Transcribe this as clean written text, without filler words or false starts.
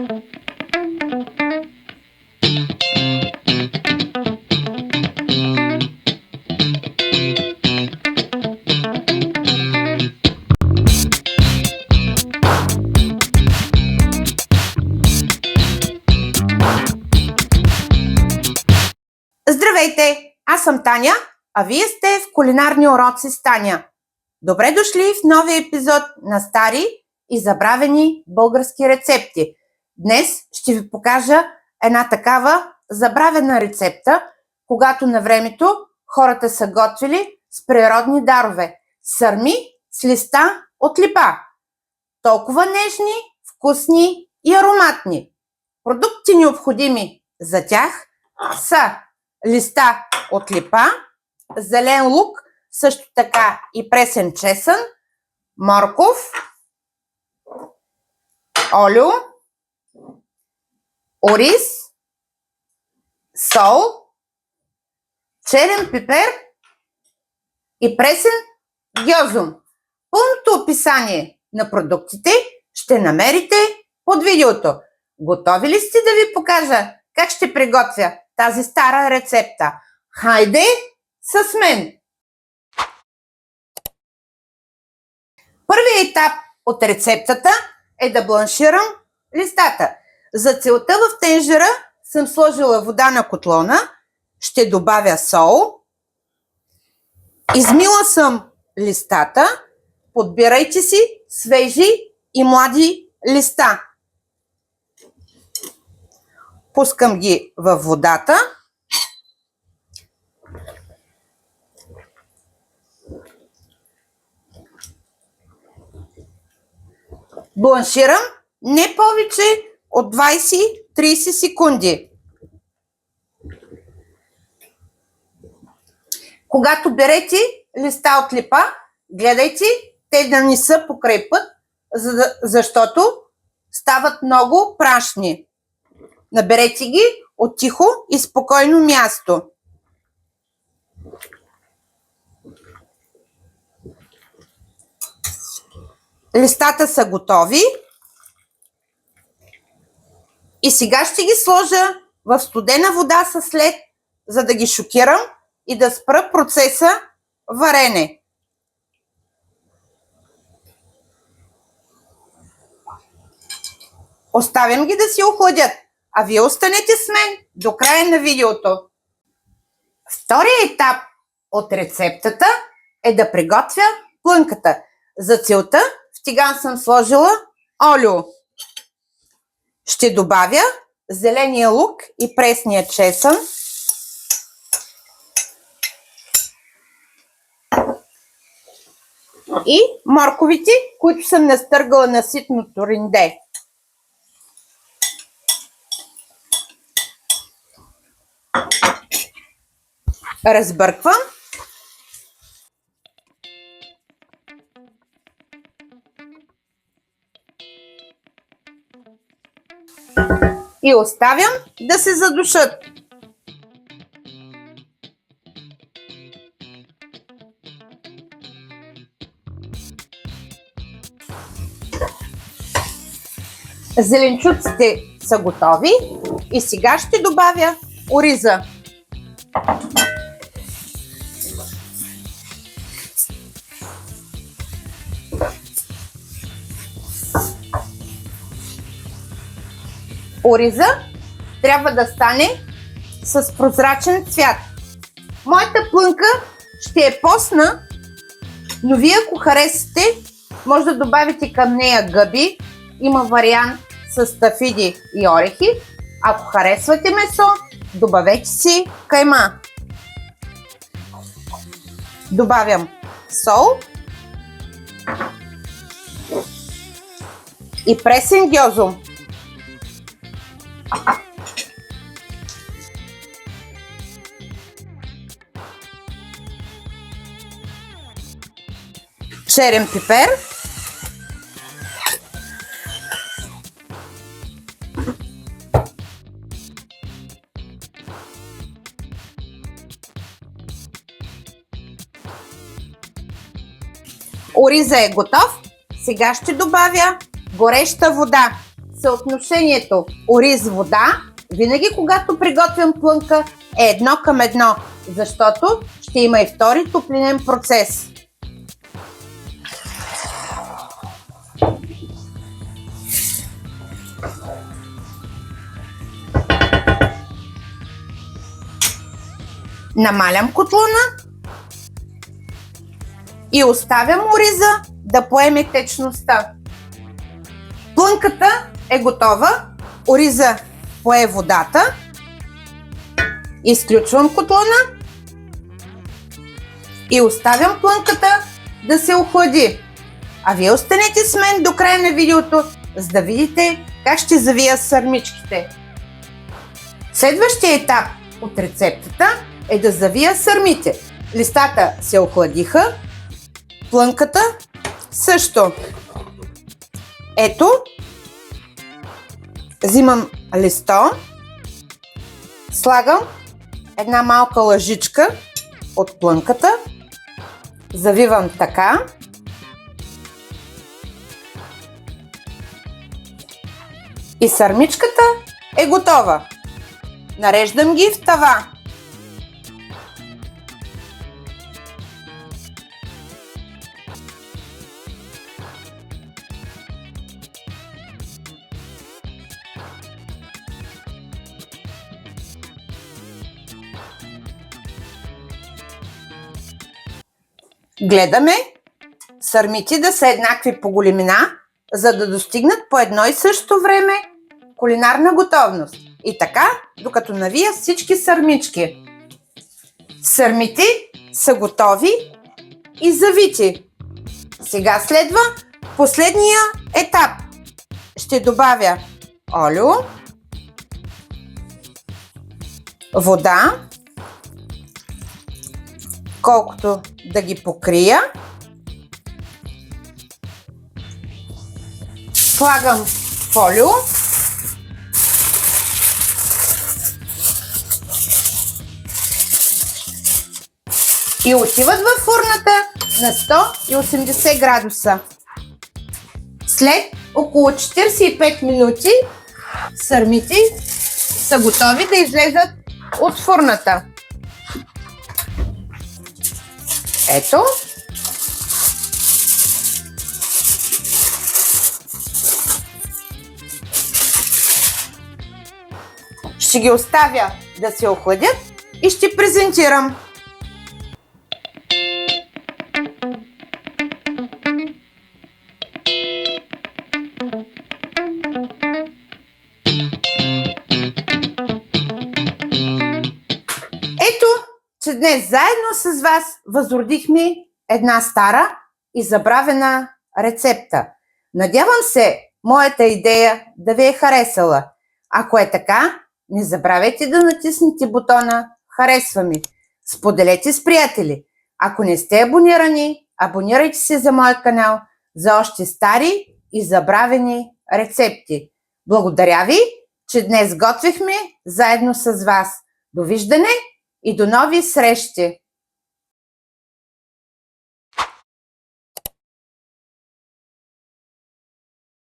Здравейте! Аз съм Таня, а вие сте в кулинарни уроци с Таня. Добре дошли в новия епизод на стари и забравени български рецепти. Днес ще ви покажа една такава забравена рецепта, когато на времето хората са готвили с природни дарове – сърми с листа от липа. Толкова нежни, вкусни и ароматни. Продукти необходими за тях са листа от липа, зелен лук, също така и пресен чесън, морков, олио, ориз, сол, черен пипер и пресен гьозум. Пълното описание на продуктите ще намерите под видеото. Готови ли сте да ви покажа как ще приготвя тази стара рецепта? Хайде с мен! Първият етап от рецептата е да бланширам листата. За целта в тенджера съм сложила вода на котлона, ще добавя сол, измила съм листата, подбирайте си свежи и млади листа. Пускам ги във водата. Бланширам не повече от 20-30 секунди. Когато берете листа от липа, гледайте те да не са покрай път, защото стават много прашни. Наберете ги от тихо и спокойно място. Листата са готови. И сега ще ги сложа в студена вода с лед, за да ги шокирам и да спра процеса варене. Оставям ги да си охладят, а вие останете с мен до края на видеото. Вторият етап от рецептата е да приготвя плънката. За целта в тиган съм сложила олио. Ще добавя зеления лук и пресния чесън. И морковите, които съм настъргала на ситното ринде. Разбърквам. И оставям да се задушат. Зеленчуците са готови и сега ще добавя ориза. Ориза трябва да стане с прозрачен цвят. Моята плънка ще е постна, но вие ако харесате, може да добавите към нея гъби. Има вариант с стафиди и орехи. Ако харесвате месо, добавете си кайма. Добавям сол и пресен гьозум. Черен пипер. Ориза е готов. Сега ще добавя гореща вода. съотношението ориз-вода, винаги когато приготвям плънка, е 1:1, защото ще има и втори топлинен процес. Намалям котлона и оставям ориза да поеме течността. Плънката е готова, ориза пое водата. Изключвам котлона и оставям плънката да се охлади. А вие останете с мен до края на видеото, за да видите как ще завия сърмичките. Следващия етап от рецептата е да завия сърмите. Листата се охладиха, плънката също. Ето, взимам листо, слагам една малка лъжичка от плънката, завивам така и сърмичката е готова. Нареждам ги в тава. Гледаме сърмите да са еднакви по големина, за да достигнат по едно и също време кулинарна готовност. И така, докато навия всички сърмички. Сърмите са готови и завити. Сега следва последния етап. Ще добавя олио, вода, колкото да ги покрия. Слагам фолио. И отиват във фурната на 180 градуса. След около 45 минути сърмите са готови да излезат от фурната. Ето. Ще ги оставя да се охладят и ще презентирам. Ето, че днес заедно с вас възродихме една стара и забравена рецепта. Надявам се, моята идея да ви е харесала. Ако е така, не забравяйте да натиснете бутона "Харесва ми", споделете с приятели. Ако не сте абонирани, абонирайте се за моя канал за още стари и забравени рецепти. Благодаря ви, че днес готвихме заедно с вас. Довиждане и до нови срещи!